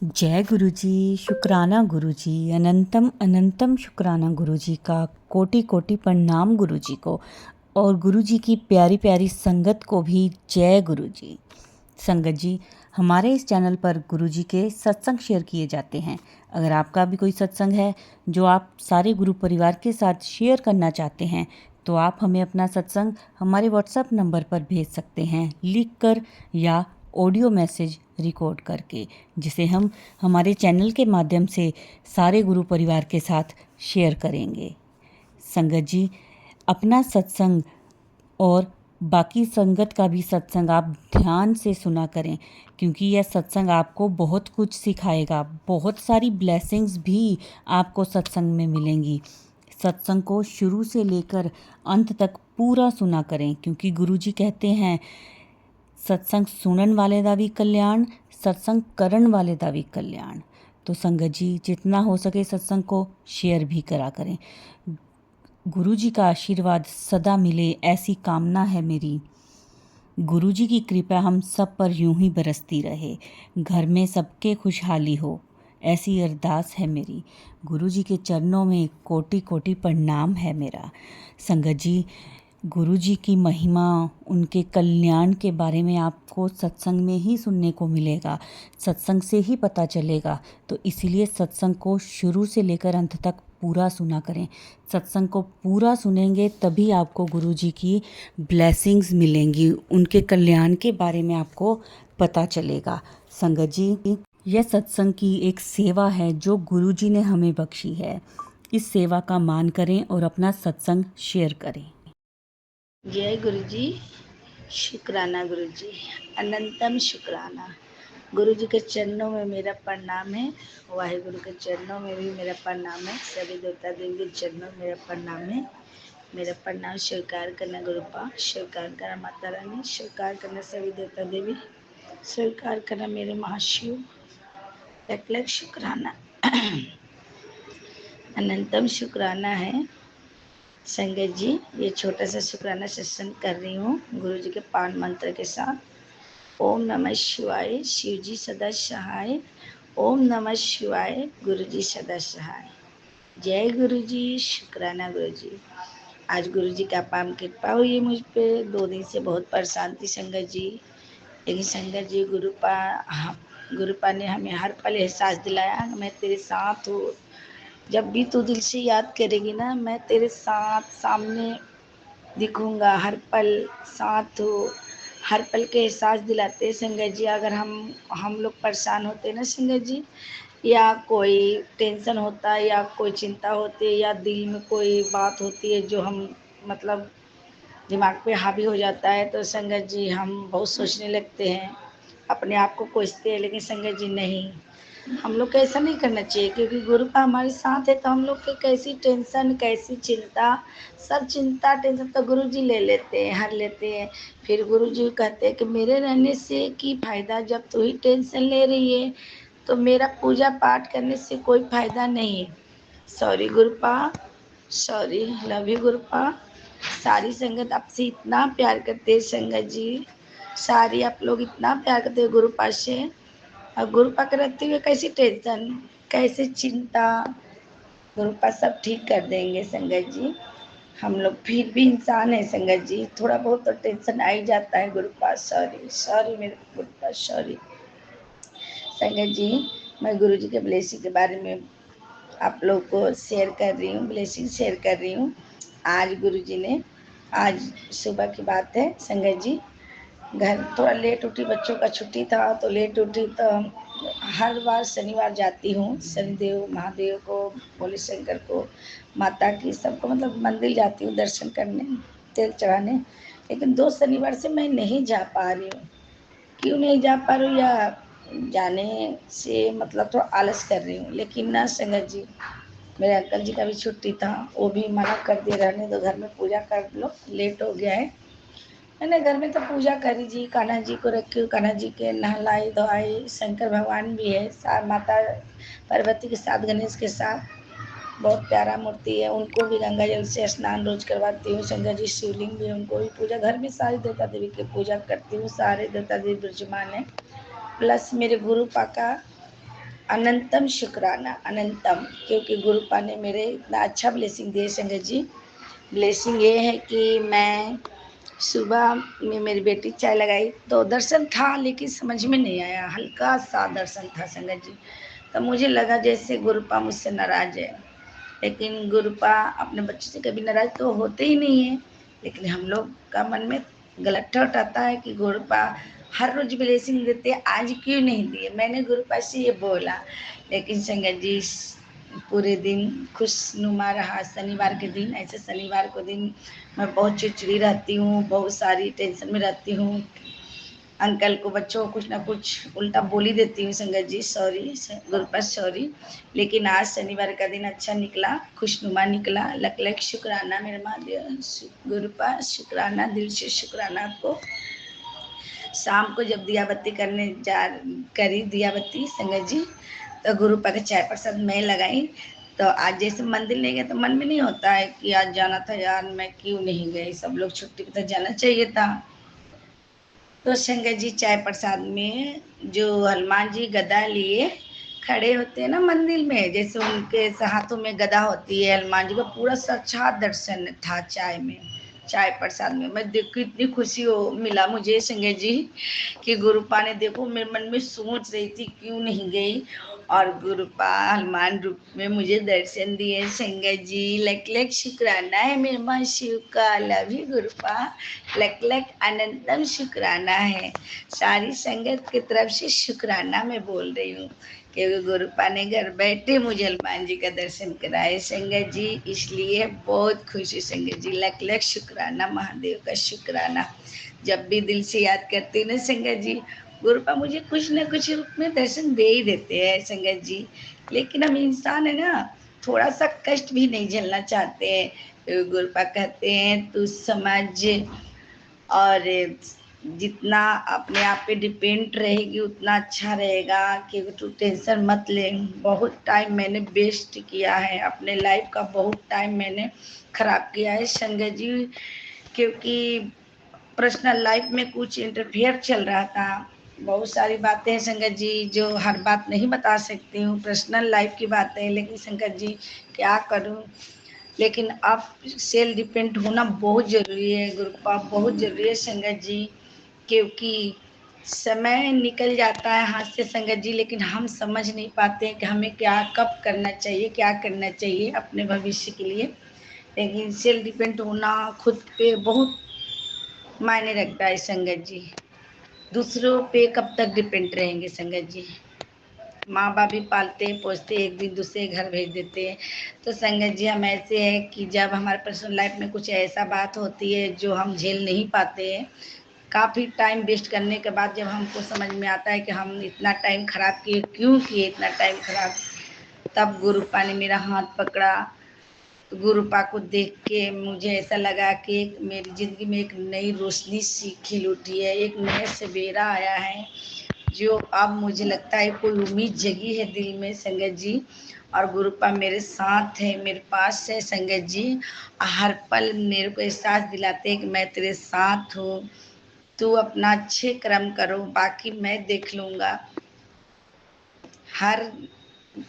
जय गुरु जी, शुक्राना गुरु जी, अनंतम अनंतम शुक्राना गुरु जी का, कोटि कोटि प्रणाम गुरु जी को, और गुरु जी की प्यारी प्यारी संगत को भी जय गुरु जी। संगत जी, हमारे इस चैनल पर गुरु जी के सत्संग शेयर किए जाते हैं। अगर आपका भी कोई सत्संग है जो आप सारे गुरु परिवार के साथ शेयर करना चाहते हैं, तो आप हमें अपना सत्संग हमारे व्हाट्सएप नंबर पर भेज सकते हैं, लिख कर या ऑडियो मैसेज रिकॉर्ड करके, जिसे हम हमारे चैनल के माध्यम से सारे गुरु परिवार के साथ शेयर करेंगे। संगत जी, अपना सत्संग और बाकी संगत का भी सत्संग आप ध्यान से सुना करें, क्योंकि यह सत्संग आपको बहुत कुछ सिखाएगा। बहुत सारी ब्लेसिंग्स भी आपको सत्संग में मिलेंगी। सत्संग को शुरू से लेकर अंत तक पूरा सुना करें, क्योंकि गुरुजी कहते हैं सत्संग सुनन वाले दा भी कल्याण, सत्संग करन वाले दा भी कल्याण। तो संगत जी, जितना हो सके सत्संग को शेयर भी करा करें। गुरु जी का आशीर्वाद सदा मिले, ऐसी कामना है मेरी। गुरु जी की कृपा हम सब पर यूं ही बरसती रहे, घर में सबके खुशहाली हो, ऐसी अरदास है मेरी। गुरु जी के चरणों में कोटि कोटि प्रणाम है मेरा। संगत जी, गुरु जी की महिमा, उनके कल्याण के बारे में आपको सत्संग में ही सुनने को मिलेगा, सत्संग से ही पता चलेगा। तो इसीलिए सत्संग को शुरू से लेकर अंत तक पूरा सुना करें। सत्संग को पूरा सुनेंगे तभी आपको गुरु जी की ब्लेसिंग्स मिलेंगी, उनके कल्याण के बारे में आपको पता चलेगा। संगत जी, यह सत्संग की एक सेवा है जो गुरु जी ने हमें बख्शी है। इस सेवा का मान करें और अपना सत्संग शेयर करें। जय गुरु जी, शुक्राना गुरु जी, अनंतम शुक्राना। गुरु जी के चरणों में मेरा प्रणाम है, वाहिगुरु के चरणों में भी मेरा प्रणाम है, सभी देवता देवी के चरणों में मेरा प्रणाम है। मेरा प्रणाम स्वीकार करना गुरु पा, स्वीकार करना माता रानी, स्वीकार करना सभी देवता देवी, स्वीकार करना मेरे महाशिव। लख लख शुक्राना, अनंतम शुक्राना है। संगत जी, ये छोटा सा शुक्राना सत्संग कर रही हूँ गुरु जी के पान मंत्र के साथ। ओम नमः शिवाय, शिव जी सदा सहाय। ओम नमः शिवाय, गुरु जी सदा सहाय। जय गुरु जी, शुक्राना गुरु जी। आज गुरु जी का पाम कृपा हुई है मुझ पे। 2 दिन से बहुत परेशान थी संगत जी, लेकिन संगत जी गुरुपा ने हमें हर पल एहसास दिलाया, मैं तेरे साथ हूँ। जब भी तू दिल से याद करेगी ना, मैं तेरे साथ सामने दिखूंगा, हर पल साथ हो। हर पल के एहसास दिलाते हैं संगत जी। अगर हम लोग परेशान होते हैं ना संगत जी, या कोई टेंशन होता है, या कोई चिंता होती है, या दिल में कोई बात होती है जो हम मतलब दिमाग पे हावी हो जाता है, तो संगत जी हम बहुत सोचने लगते हैं, अपने आप को कोसते हैं। लेकिन संगत जी नहीं, हम लोग को ऐसा नहीं करना चाहिए, क्योंकि गुरु का हमारे साथ है तो हम लोग की कैसी टेंशन, कैसी चिंता, सब चिंता टेंशन तो गुरु जी ले लेते हैं, हर लेते हैं। फिर गुरु जी कहते हैं कि मेरे रहने से की फायदा, जब तू ही टेंशन ले रही है तो मेरा पूजा पाठ करने से कोई फायदा नहीं है। Sorry Gurupa, sorry, love you Gurupa. सारी संगत आपसे इतना प्यार करते हैं संगत जी, सारी आप लोग इतना प्यार करते हैं गुरुपा से। और गुरुपा के रहते हुए कैसी टेंशन, कैसे चिंता, गुरुपा सब ठीक कर देंगे संगत जी। हम लोग फिर भी इंसान है संगत जी, थोड़ा बहुत तो टेंशन आ ही जाता है गुरुपा। सॉरी सॉरी मेरे गुरुपा, सॉरी। संगत जी, मैं गुरु जी के ब्लेसिंग के बारे में आप लोग को शेयर कर रही हूँ, ब्लेसिंग शेयर कर रही हूँ। आज गुरु जी ने, आज सुबह की बात है संगत जी, घर थोड़ा लेट उठी, बच्चों का छुट्टी था तो लेट उठी। तो हर बार शनिवार जाती हूँ, शनिदेव महादेव को, भोले शंकर को, माता की, सबको मतलब मंदिर जाती हूँ दर्शन करने, तेल चढ़ाने। लेकिन 2 शनिवार से मैं नहीं जा पा रही हूँ। क्यों नहीं जा पा रही हूँ, या जाने से मतलब थोड़ा आलस कर रही हूँ। लेकिन ना संगत जी, मेरे अंकल जी का भी छुट्टी था, वो भी मना कर दिए, रहने दो, घर में पूजा कर लो, लेट हो गया है। मैंने घर में तो पूजा करी जी, कान्हा जी को रखी हूँ, कान्हा जी के नहलाई धोलाई, शंकर भगवान भी है साथ, माता पार्वती के साथ, गणेश के साथ, बहुत प्यारा मूर्ति है। उनको भी गंगा जल से स्नान रोज करवाती हूँ। शंकर जी शिवलिंग भी है, उनको भी पूजा, घर में सारी देवता देवी की पूजा करती हूँ, सारे देवता देवी विराजमान है। प्लस मेरे गुरु पाका अनंतम शुक्राना, अनंतम, क्योंकि गुरुपा ने मेरे इतना अच्छा ब्लेसिंग दिए संगत जी। ब्लेसिंग ये है कि मैं सुबह में मेरी बेटी चाय लगाई तो दर्शन था, लेकिन समझ में नहीं आया, हल्का सा दर्शन था संगत जी। तो मुझे लगा जैसे गुरुपा मुझसे नाराज है, लेकिन गुरुपा अपने बच्चों से कभी नाराज तो होते ही नहीं है। लेकिन हम लोग का मन में गलत थॉट आता है कि गुरुपा हर रोज ब्लेसिंग देते हैं, आज क्यों नहीं दिए। मैंने गुरुपा से ये बोला, लेकिन संगत जी पूरे दिन खुशनुमा रहा। शनिवार के दिन, ऐसे शनिवार को दिन मैं बहुत चिड़चिड़ी रहती हूँ, बहुत सारी टेंशन में रहती हूँ। अंकल को, बच्चों को कुछ ना कुछ उल्टा बोल ही देती हूँ संगत जी, सॉरी गुरुपा, सॉरी। लेकिन आज शनिवार का दिन अच्छा निकला, खुशनुमा निकला। लख लख शुक्राना मेरे महादेव, गुरुपा शुक्राना, दिल से शुक्राना आपको। शाम को जब दिया बत्ती करने करी दिया बत्ती संगत जी, तो गुरुपा का चाय प्रसाद मैं लगाई। तो आज जैसे मंदिर नहीं गए तो मन में नहीं होता है कि आज जाना था यार, मैं क्यों नहीं गई, सब लोग छुट्टी पे तो जाना चाहिए था। तो संगत जी चाय प्रसाद में जो हनुमान जी गदा लिए खड़े होते हैं ना मंदिर में, जैसे उनके हाथों में गदा होती है, हनुमान जी का पूरा साक्षात दर्शन था चाय में, चाय प्रसाद में। मैं देख के इतनी खुशी हो मिला मुझे संगत जी कि गुरुपा ने, देखो मेरे मन में सोच रही थी क्यों नहीं गई, और गुरुपा हनुमान रूप में मुझे दर्शन दिए संगत जी। लख लख शुक्राना है मेरे माँ शिव का, लव यू गुरुपा, लख लख अनंतम शुक्राना है। सारी संगत की तरफ से शुक्राना मैं बोल रही हूँ, क्योंकि गुरुपा ने घर बैठे मुझे हनुमान जी का दर्शन कराए संगत जी, इसलिए बहुत खुशी संगत जी। लख लख शुक्राना, महादेव का शुक्राना। जब भी दिल से याद करती हूँ ना संगत जी, गुरुपा मुझे कुछ न कुछ रूप में दर्शन दे ही देते हैं संगत जी। लेकिन हम इंसान है ना, थोड़ा सा कष्ट भी नहीं झेलना चाहते हैं। गुरुपा कहते हैं तू समझ, और जितना अपने आप पे डिपेंड रहेगी उतना अच्छा रहेगा, कि तू टेंशन मत ले। बहुत टाइम मैंने वेस्ट किया है, अपने लाइफ का बहुत टाइम मैंने खराब किया है संगत जी, क्योंकि पर्सनल लाइफ में कुछ इंटरफेयर चल रहा था। बहुत सारी बातें हैं संगत जी जो हर बात नहीं बता सकती हूँ, पर्सनल लाइफ की बातें, लेकिन संगत जी क्या करूँ। लेकिन आप सेल्फ डिपेंड होना बहुत ज़रूरी है गुरुपा, बहुत ज़रूरी है संगत जी, क्योंकि समय निकल जाता है हाथ से संगत जी, लेकिन हम समझ नहीं पाते हैं कि हमें क्या कब करना चाहिए, क्या करना चाहिए अपने भविष्य के लिए। लेकिन सेल्फ डिपेंड होना खुद पे बहुत मायने रखता है संगत जी। दूसरों पे कब तक डिपेंड रहेंगे संगत जी। माँ बाप भी पालते हैं पोसते, एक दिन दूसरे घर भेज देते हैं। तो संगत जी हम ऐसे हैं कि जब हमारे पर्सनल लाइफ में कुछ ऐसा बात होती है जो हम झेल नहीं पाते हैं, काफ़ी टाइम वेस्ट करने के बाद जब हमको समझ में आता है कि हम इतना टाइम खराब किए, क्यों किए इतना टाइम खराब, तब गुरुपा ने मेरा हाथ पकड़ा। तो गुरुपा को देख के मुझे ऐसा लगा कि मेरी ज़िंदगी में एक नई रोशनी सी खिल उठी है, एक नया सवेरा आया है, जो अब मुझे लगता है कोई उम्मीद जगी है दिल में संगत जी। और गुरुपा मेरे साथ है, मेरे पास है संगत जी, हर पल मेरे को एहसास दिलाते हैं कि मैं तेरे साथ हूँ, तू अपना अच्छे कर्म करो, बाकी मैं देख लूँगा। हर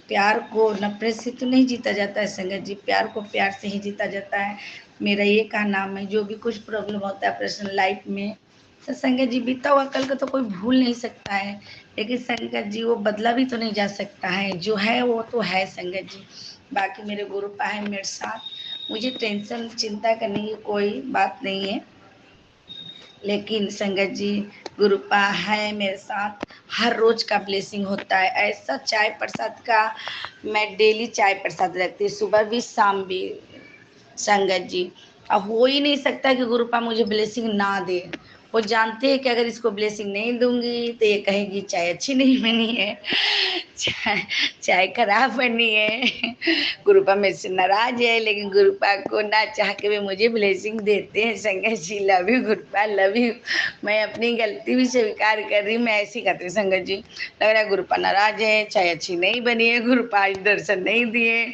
प्यार को नफरत से तो नहीं जीता जाता है संगत जी, प्यार को प्यार से ही जीता जाता है। मेरा ये कहना है, जो भी कुछ प्रॉब्लम होता है पर्सनल लाइफ में, तो संगत जी बीता हुआ कल को तो कोई भूल नहीं सकता है, लेकिन संगत जी वो बदला भी तो नहीं जा सकता है, जो है वो तो है संगत जी। बाकी मेरे गुरुपा है मेरे साथ, मुझे टेंशन चिंता करने की कोई बात नहीं है। लेकिन संगत जी गुरुपा है मेरे साथ, हर रोज का ब्लेसिंग होता है ऐसा। चाय प्रसाद का मैं डेली चाय प्रसाद रखती हूँ, सुबह भी शाम भी संगत जी। अब हो ही नहीं सकता कि गुरुपा मुझे ब्लेसिंग ना दे, वो जानते हैं कि अगर इसको ब्लेसिंग नहीं दूंगी तो ये कहेगी चाय अच्छी नहीं बनी है, चाय चाय खराब बनी है। गुरुपा मेरे से नाराज है, लेकिन गुरुपा को ना चाह के भी मुझे ब्लेसिंग देते हैं संगत जी। Love you Gurupa, love you. मैं अपनी गलती भी स्वीकार कर रही हूँ, मैं ऐसी करती हूँ संगत जी। लग रहा है गुरुपा नाराज है, चाय अच्छी नहीं बनी है, गुरुपा आज दर्शन नहीं दिए,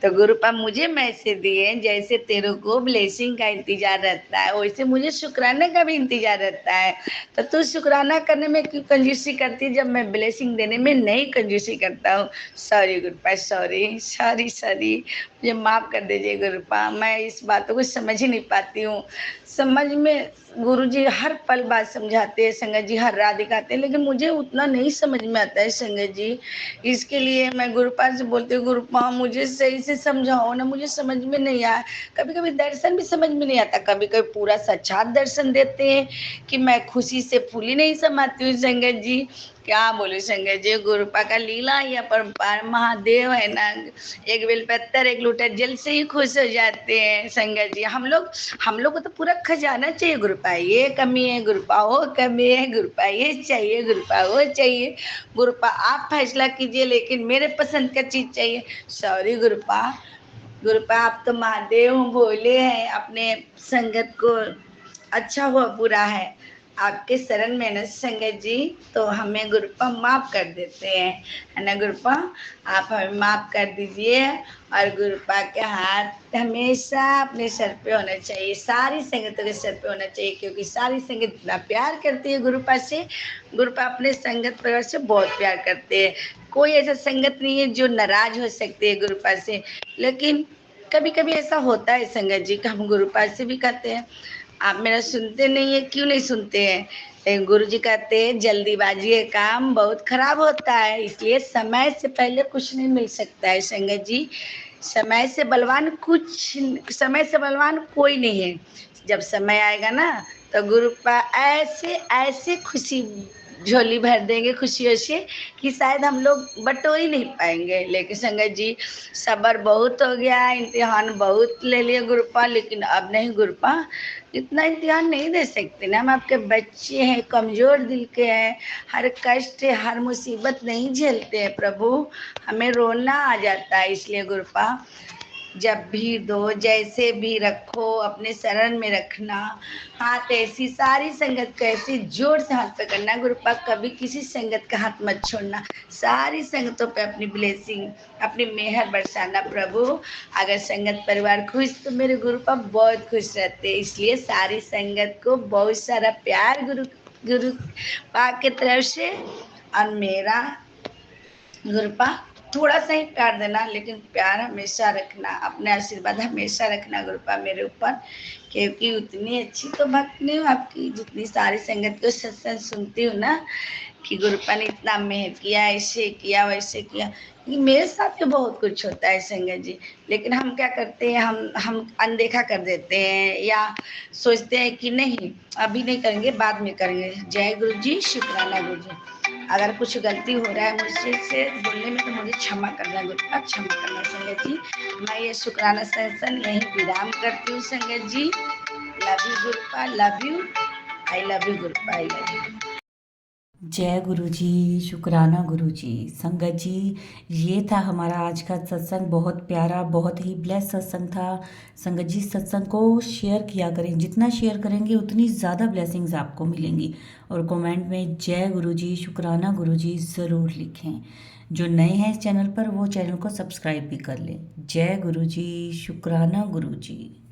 तो गुरुपा मुझे मैसेज दिए जैसे तेरे को ब्लेसिंग का इंतजार रहता है वैसे मुझे शुक्राने का भी इंतजार रहता है, तो तू शुक्राना करने में क्यों कंजूसी करती है, जब मैं ब्लेसिंग देने में नहीं कंजूसी ऐसे करता हूँ। Sorry Gurupa, sorry, sorry, sorry, मुझे माफ़ कर दीजिए गुरुपा, मैं इस बातों को समझ ही नहीं पाती हूँ। समझ में गुरुजी हर पल बात समझाते हैं संगत जी, हर रात दिखाते हैं, लेकिन मुझे उतना नहीं समझ में आता है संगत जी। इसके लिए मैं गुरुपा से बोलती हूँ, गुरुपा मुझे सही से समझाओ ना, मुझे समझ में नहीं आया। कभी-कभी दर्शन भी समझ में नहीं आता, कभी-कभी पूरा साक्षात दर्शन देते हैं कि मैं खुशी से फूली नहीं समाती हूँ संगत जी। क्या बोलूं संगत जी, गुरुपा का लीला या परम्पार महादेव है ना, एक बेलपत्तर एक लोटा जल से ही खुश हो जाते हैं संगत जी। हम लोग को तो पूरा खजाना चाहिए गुरुपा, ये कमी है गुरुपा, वो कमी है गुरुपा, ये चाहिए गुरुपा, वो चाहिए गुरुपा, आप फैसला कीजिए लेकिन मेरे पसंद का चीज चाहिए। सॉरी गुरुपा, गुरुपा आप तो महादेव भोले हैं, अपने संगत को अच्छा हुआ बुरा है आपके शरण में न संगत जी, तो हमें गुरुपा माफ कर देते हैं, है ना गुरुपा, आप हमें माफ कर दीजिए। और गुरुपा के हाथ हमेशा अपने सर पे होना चाहिए, सारी संगतों के सर पे होना चाहिए, क्योंकि सारी संगत इतना प्यार करती है गुरुपा से। गुरुपा अपने संगत परिवार से बहुत प्यार करते हैं, कोई ऐसा संगत नहीं है जो नाराज हो सकती है गुरुपा से। लेकिन कभी कभी ऐसा होता है संगत जी का, हम गुरुपा से भी कहते हैं आप मेरा सुनते नहीं है, क्यों नहीं सुनते हैं? गुरु जी कहते हैं जल्दीबाजी का काम बहुत खराब होता है, इसलिए समय से पहले कुछ नहीं मिल सकता है संगत जी। समय से बलवान कोई नहीं है। जब समय आएगा ना तो गुरुपा ऐसे ऐसे खुशी झोली भर देंगे खुशियों से कि शायद हम लोग बटोर ही नहीं पाएंगे। लेकिन संगत जी सब्र बहुत हो गया, इम्तिहान बहुत ले लिए गुरुपा, लेकिन अब नहीं गुरुपा, इतना इम्तिहान नहीं दे सकते ना, हम आपके बच्चे हैं, कमजोर दिल के हैं, हर कष्ट हर मुसीबत नहीं झेलते हैं प्रभु, हमें रोना आ जाता है। इसलिए गुरुपा जब भी दो जैसे भी रखो अपने शरण में रखना, हाथ ऐसी सारी संगत को ऐसी जोर से हाथ पकड़ना गुरुपा, कभी किसी संगत का हाथ मत छोड़ना, सारी संगतों पे अपनी ब्लेसिंग अपनी मेहर बरसाना प्रभु। अगर संगत परिवार खुश तो मेरे गुरुपा बहुत खुश रहते हैं, इसलिए सारी संगत को बहुत सारा प्यार गुरु पा के तरफ से। और मेरा गुरुपा थोड़ा सा ही प्यार देना, लेकिन प्यार हमेशा रखना, अपने आशीर्वाद हमेशा रखना गुरुपा मेरे ऊपर, क्योंकि उतनी अच्छी तो भक्त नहीं हूँ आपकी, जितनी सारी संगत को सत्संग सुनती हूँ ना कि गुरुपा ने इतना मेहर किया, ऐसे किया वैसे किया। ये मेरे साथ तो बहुत कुछ होता है संगत जी, लेकिन हम क्या करते हैं, हम अनदेखा कर देते हैं या सोचते हैं कि नहीं अभी नहीं करेंगे बाद में करेंगे। जय गुरु जी, शुक्राना गुरु जी। अगर कुछ गलती हो रहा है मुझसे से बोलने में तो मुझे क्षमा करना गुरुपा, क्षमा करना संगत जी। मैं ये शुक्राना सेशन यही विराम करती हूँ संगत जी। Love you Gurupa, love you, I love you Gurupa, I love you. जय गुरु जी, शुक्राना गुरु जी। संगत जी, ये था हमारा आज का सत्संग, बहुत प्यारा, बहुत ही ब्लेस सत्संग था। संगत जी सत्संग को शेयर किया करें, जितना शेयर करेंगे उतनी ज़्यादा ब्लेसिंग्स आपको मिलेंगी। और कमेंट में जय गुरु जी, शुक्राना गुरु जी ज़रूर लिखें। जो नए हैं इस चैनल पर वो चैनल को सब्सक्राइब भी कर लें। जय गुरु जी, शुक्राना गुरु जी।